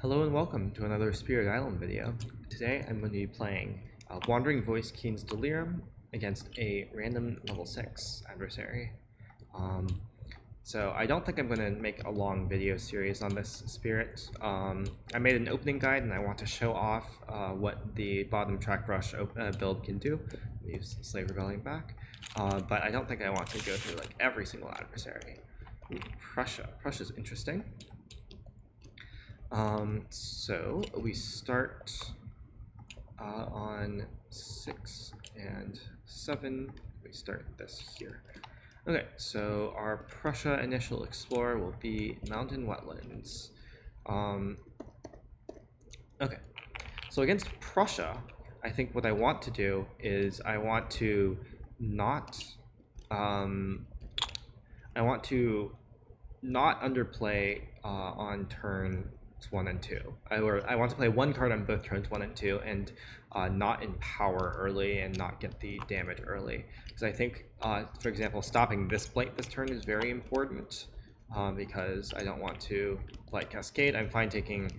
Hello and welcome to another Spirit Island video. Today I'm going to be playing Wandering Voice Keen's Delirium against a random level 6 adversary. So I don't think I'm going to make a long video series on this spirit. I made an opening guide and I want to show off what the bottom track brush build can do. Use Slave Rebellion back. But I don't think I want to go through like every single adversary. Ooh, Prussia. Prussia's interesting. So we start on 6 and 7. We start this here. Okay, so our Prussia initial explorer will be mountain wetlands. Okay, so against Prussia, I think what I want to do is I want to not underplay on turn 1 and 2. I want to play one card on both turns 1 and 2 and not empower early and not get the damage early. Because I think, for example, stopping this blight this turn is very important because I don't want to blight cascade. I'm fine taking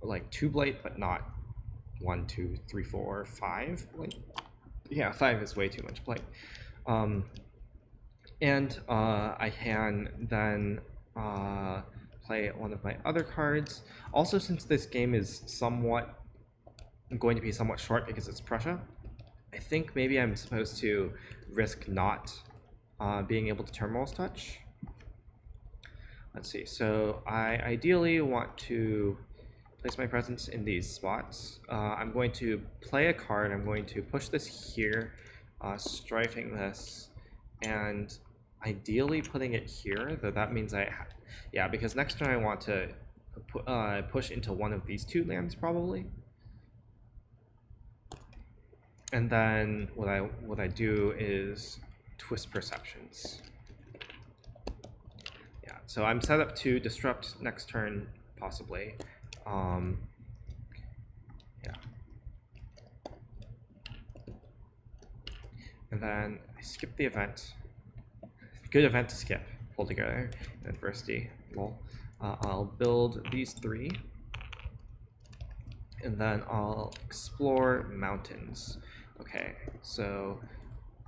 like 2 blight, but not 1, 2, 3, 4, 5 blight. Yeah, 5 is way too much blight. And I can then play one of my other cards. Also, since this game is going to be somewhat short because it's Prussia, I think maybe I'm supposed to risk not being able to Terminal's Touch. Let's see, so I ideally want to place my presence in these spots. I'm going to play a card. I'm going to push this here, strifing this, and ideally putting it here, though that means yeah, because next turn I want to push into one of these 2 lands probably. And then what I do is twist Perceptions. Yeah, so I'm set up to disrupt next turn possibly. Yeah. And then I skip the event. Good event to skip. Pull together. Adversity. Lol. I'll build these 3. And then I'll explore mountains. Okay, so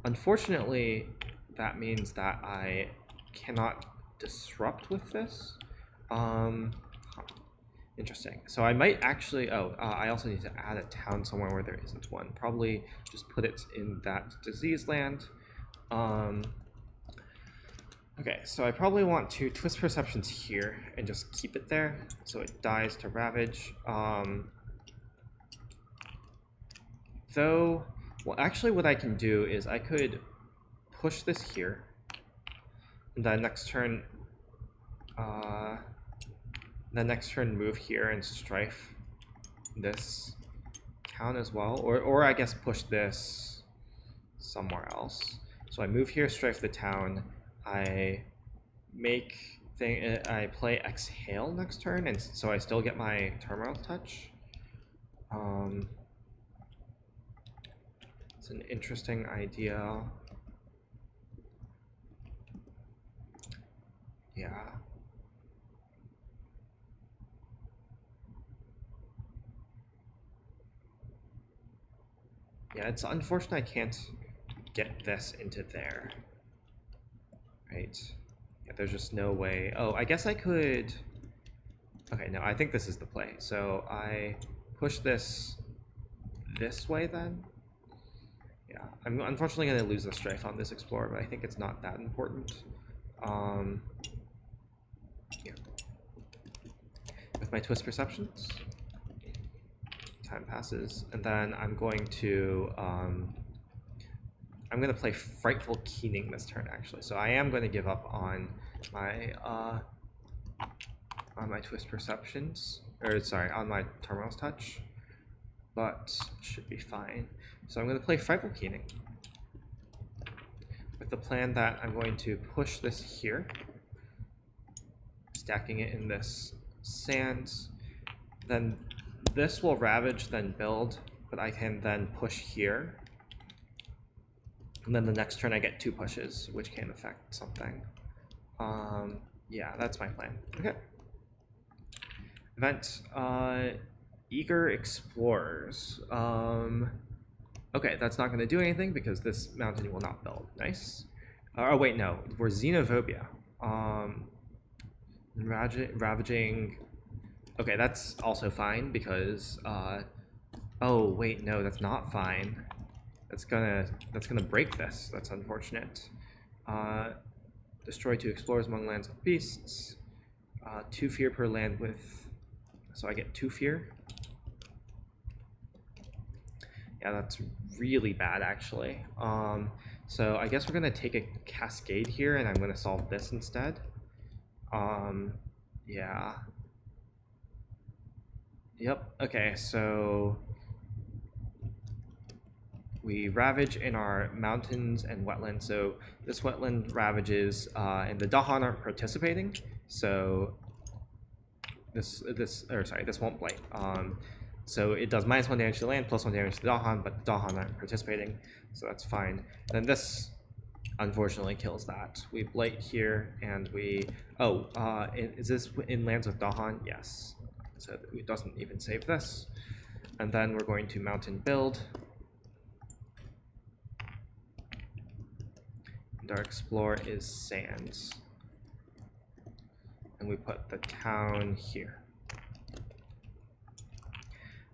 unfortunately that means that I cannot disrupt with this. Interesting. So I might actually, I also need to add a town somewhere where there isn't one. Probably just put it in that disease land. Okay, so I probably want to twist Perceptions here and just keep it there so it dies to Ravage. Though, well, actually what I can do is I could push this here, and then next turn move here and strife this town as well, or I guess push this somewhere else. So I move here, strife the town. I play Exhale next turn, and so I still get my Terminal Touch. It's an interesting idea. Yeah. Yeah, it's unfortunate I can't get this into there. Right. Yeah, there's just no way. Oh, I guess I could. Okay, no, I think this is the play. So I push this way then. Yeah, I'm unfortunately going to lose the strife on this Explorer, but I think it's not that important. Yeah. With my twist Perceptions, time passes, and then I'm going to play Frightful Keening this turn, actually. So I am going to give up on my twist Perceptions, or sorry, on my Terminal's Touch, but should be fine. So I'm going to play Frightful Keening with the plan that I'm going to push this here, stacking it in this sand. Then this will Ravage, then build, but I can then push here. And then the next turn I get 2 pushes, which can affect something. Yeah, that's my plan. Okay. Event, Eager Explorers. Okay, that's not going to do anything because this mountain will not build. Nice. Oh wait, no, we're Xenophobia. Ravaging. Okay, that's also fine because. Oh wait, no, that's not fine. That's gonna break this. That's unfortunate. Destroy 2 explorers among lands with beasts. 2 fear per land with. So I get 2 fear. Yeah, that's really bad actually. So I guess we're gonna take a cascade here, and I'm gonna solve this instead. Yeah. Yep. Okay. So we ravage in our mountains and wetlands. So this wetland ravages, and the dahan aren't participating. So this won't blight. So it does -1 damage to the land, +1 damage to the dahan, but the dahan aren't participating, so that's fine. Then this unfortunately kills that. We blight here, and we is this in lands with dahan? Yes. So it doesn't even save this. And then we're going to mountain build. And our explorer is sands. And we put the town here.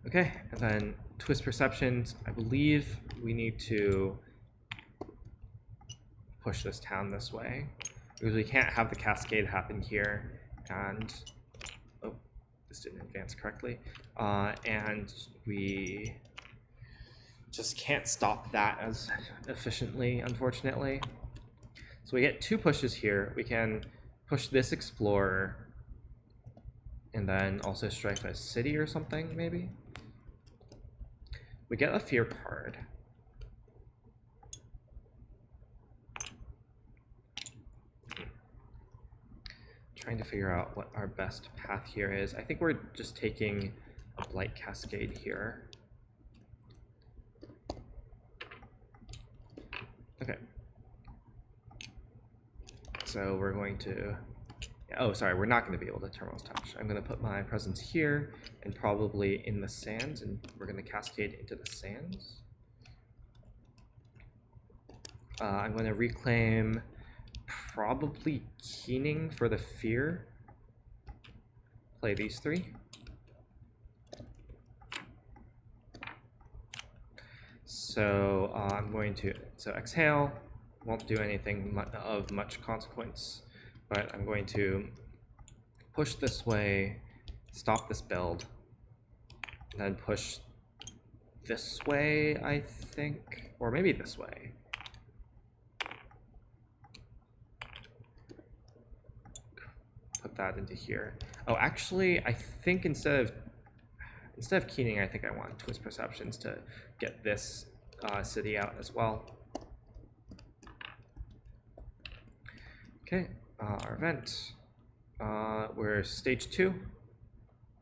Okay, and then twist perceptions. I believe we need to push this town this way because we can't have the cascade happen here. And oh, this didn't advance correctly. And we just can't stop that as efficiently, unfortunately. So we get 2 pushes here. We can push this explorer and then also strike a city or something, maybe. We get a fear card. Trying to figure out what our best path here is. I think we're just taking a blight cascade here. Okay. So we're going to. Oh, sorry, we're not going to be able to Terminal's Touch. I'm going to put my presence here and probably in the sands, and we're going to cascade into the sands. I'm going to reclaim probably Keening for the fear. Play these 3. So I'm going to exhale. Won't do anything of much consequence. But I'm going to push this way, stop this build, and then push this way, I think, or maybe this way. Put that into here. Oh, actually, I think instead of Keening, I think I want twist perceptions to get this city out as well. Okay. Our event, we're stage 2.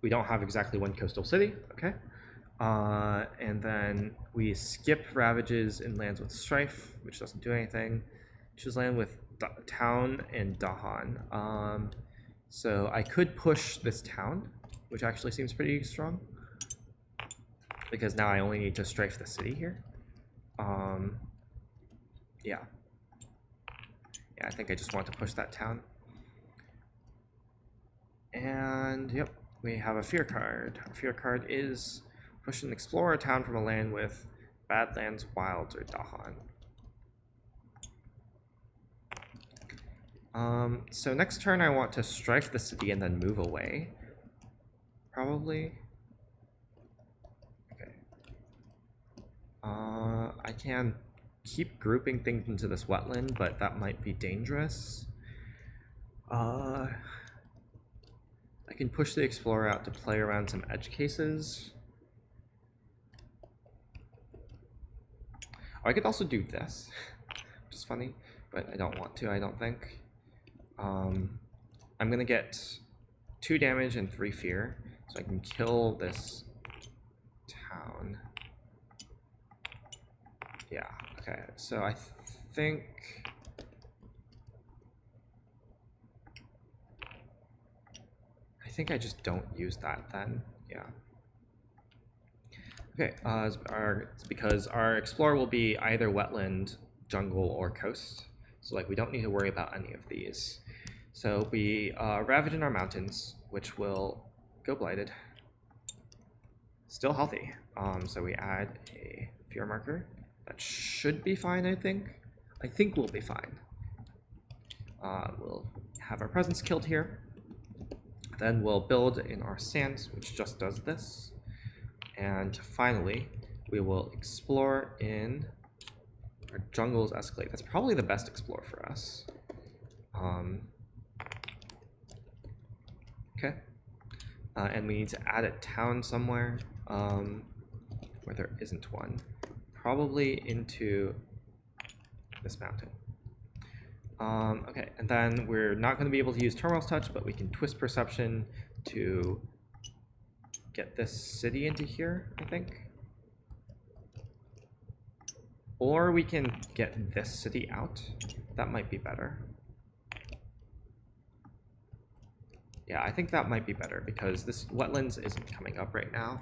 We don't have exactly 1 coastal city, okay. And then we skip ravages in lands with strife, which doesn't do anything. Choose land with town and dahan. So I could push this town, which actually seems pretty strong, because now I only need to strife the city here. Yeah. Yeah, I think I just want to push that town. And, yep, we have a fear card. Our fear card is push an explorer town from a land with badlands, wilds, or dahan. So next turn I want to strife the city and then move away. Probably. Okay. I can keep grouping things into this wetland, but that might be dangerous. I can push the explorer out to play around some edge cases. Or I could also do this, which is funny, but I don't want to, I don't think. I'm gonna get 2 damage and 3 fear, so I can kill this town. Yeah, okay, so I think think I just don't use that then. Yeah. Okay, it's because our explorer will be either wetland, jungle, or coast. So like we don't need to worry about any of these. So we ravage in our mountains, which will go blighted. Still healthy. So we add a fear marker. That should be fine, I think. I think we'll be fine. We'll have our presence killed here. Then we'll build in our sands, which just does this. And finally, we will explore in our jungles escalate. That's probably the best explore for us. Okay. And we need to add a town somewhere where there isn't one. Probably into this mountain. Okay, and then we're not going to be able to use Turmoil's Touch, but we can twist Perception to get this city into here, I think. Or we can get this city out. That might be better. Yeah, I think that might be better because this wetlands isn't coming up right now.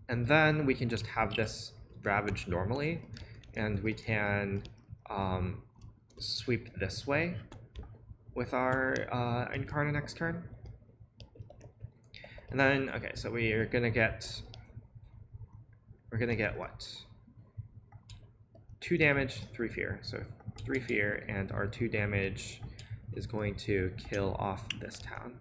And then we can just have this ravage normally, and we can sweep this way with our incarna next turn. And then, okay, so we're gonna get what? 2 damage, 3 fear. So 3 fear, and our 2 damage is going to kill off this town.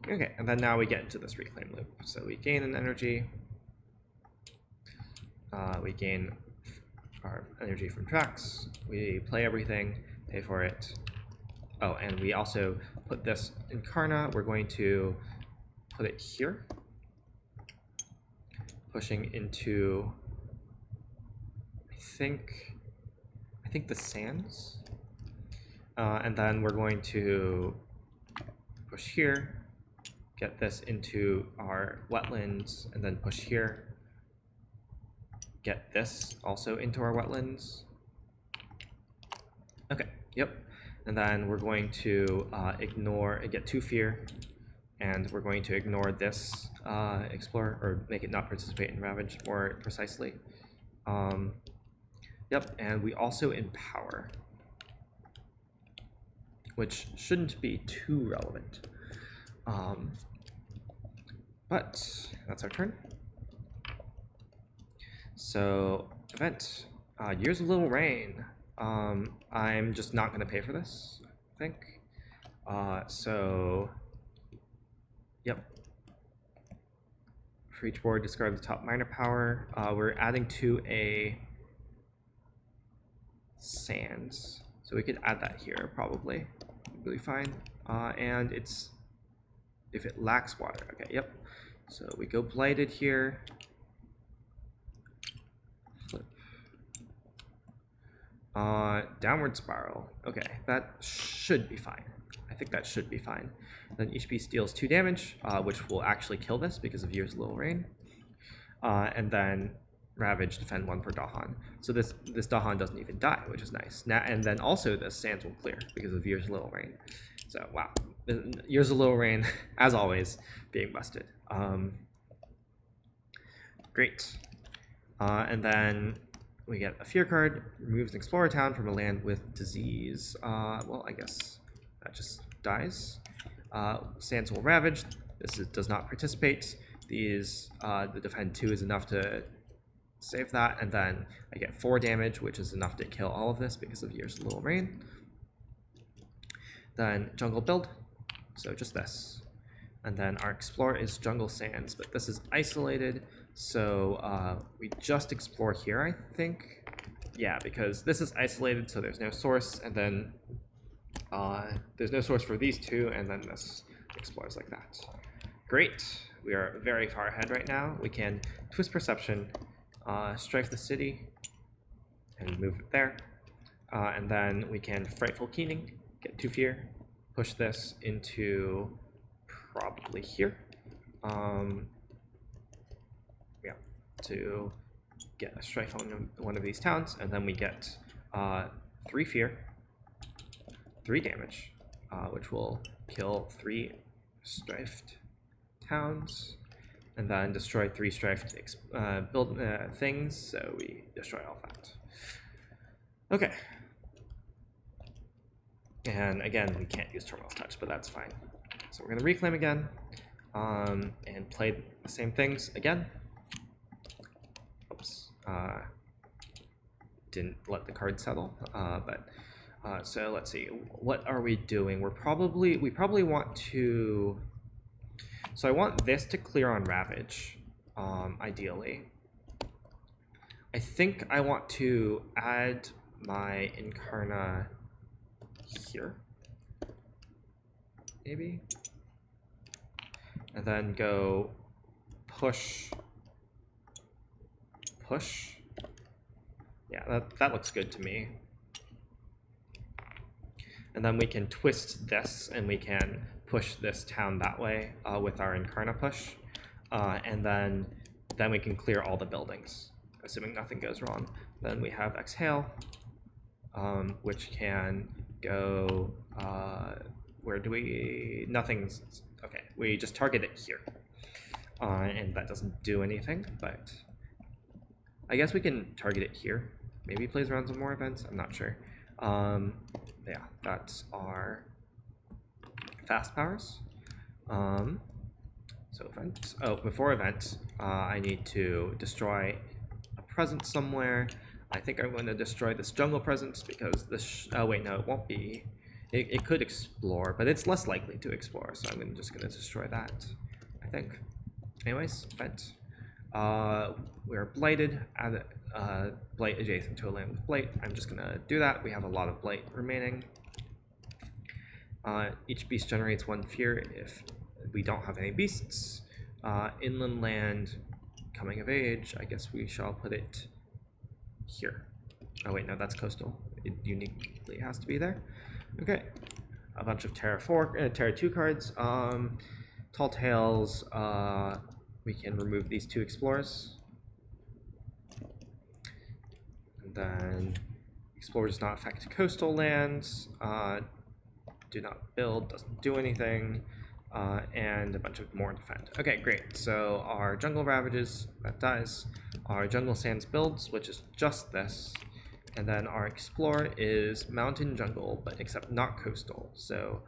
Okay, and then now we get into this reclaim loop. So we gain an energy. We gain our energy from tracks. We play everything, pay for it. Oh, and we also put this incarna. We're going to put it here, pushing into, I think the sands. And then we're going to push here, get this into our wetlands, and then push here. Get this also into our wetlands. Okay, yep. And then we're going to get 2 fear, and we're going to ignore this explorer, or make it not participate in ravage more precisely. Yep, and we also empower, which shouldn't be too relevant. But that's our turn. So, event. Years of Little Rain. I'm just not going to pay for this, I think. So, yep. For each board, discard the top minor power. We're adding to a sands. So we could add that here, probably. Really fine. And it's, if it lacks water. Okay, yep. So we go blighted here. Flip. Downward spiral. Okay, that should be fine. I think that should be fine. Then each beast deals 2 damage, which will actually kill this because of Years of Little Rain. And then Ravage, defend 1 per dahan. So this dahan doesn't even die, which is nice. Now, and then also the sands will clear because of Years of Little Rain. So wow, Years of Little Rain, as always, being busted. Great. And then we get a fear card, removes an explorer town from a land with disease. Well, I guess that just dies. Sands will ravage. This does not participate. These, the defend 2 is enough to save that, and then I get 4 damage, which is enough to kill all of this because of Years of Little Rain. Then jungle build, so just this. And then our explorer is jungle sands, but this is isolated, so we just explore here, I think. Yeah, because this is isolated, so there's no source, and then there's no source for these 2, and then this explores like that. Great, we are very far ahead right now. We can twist perception, strike the city, and move it there. And then we can Frightful Keening, get 2 fear, push this into probably here. Yeah, to get a strike on one of these towns, and then we get 3 fear, 3 damage, which will kill 3 strifed towns, and then destroy 3 strifed things, so we destroy all that. Okay. And again, we can't use Terminal Touch, but that's fine. So we're going to reclaim again, and play the same things again. Oops. Didn't let the card settle, so let's see, what are we doing? We probably want to, so I want this to clear on Ravage, ideally. I think I want to add my Incarna here, maybe, and then go push. Yeah, that looks good to me. And then we can twist this, and we can push this town that way with our Incarna push, and then we can clear all the buildings, assuming nothing goes wrong. Then we have Exhale, which can go, where do we, nothing's, okay, we just target it here, and that doesn't do anything, but I guess we can target it here. Maybe he plays around some more events, I'm not sure. Yeah, that's our fast powers. So events, oh, before events, I need to destroy a presence somewhere. I think I'm going to destroy this jungle presence because this, oh wait, no, it won't be. It could explore, but it's less likely to explore, so I'm just going to destroy that, I think. Anyways, event. We're blighted, add blight adjacent to a land with blight. I'm just going to do that. We have a lot of blight remaining. Each beast generates 1 fear if we don't have any beasts. Inland land, coming of age, I guess we shall put it here. Oh wait, no, that's coastal. It uniquely has to be there. Okay, a bunch of Terra 2 cards. Tall Tales, we can remove these 2 explorers. And then Explorers does not affect coastal lands. Do not build, doesn't do anything. And a bunch of more defend. Okay, great. So our jungle ravages, that dies. Our jungle sands builds, which is just this. And then our explorer is mountain jungle, but except not coastal. So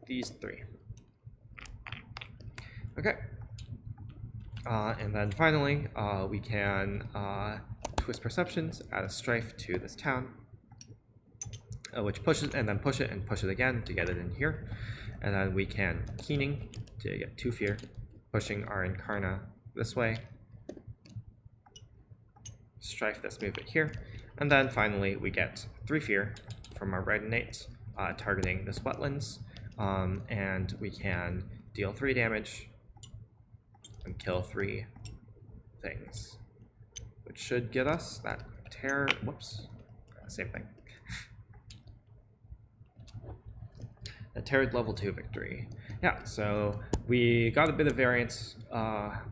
these 3. Okay. And then finally, we can twist perceptions, add a strife to this town, which pushes, and then push it and push it again to get it in here. And then we can Keening to get 2 fear, pushing our Incarna this way. Strife this, move it here. And then finally we get 3 fear from our red innate, targeting this wetlands. And we can deal 3 damage and kill 3 things, which should get us that terror, whoops, same thing. A Terror level 2 victory. Yeah, so we got a bit of variance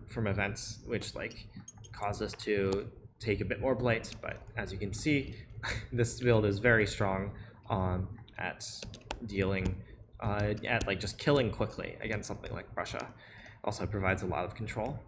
from events, which like caused us to take a bit more blight, but as you can see, this build is very strong at dealing, at like just killing quickly against something like Prussia. Also provides a lot of control.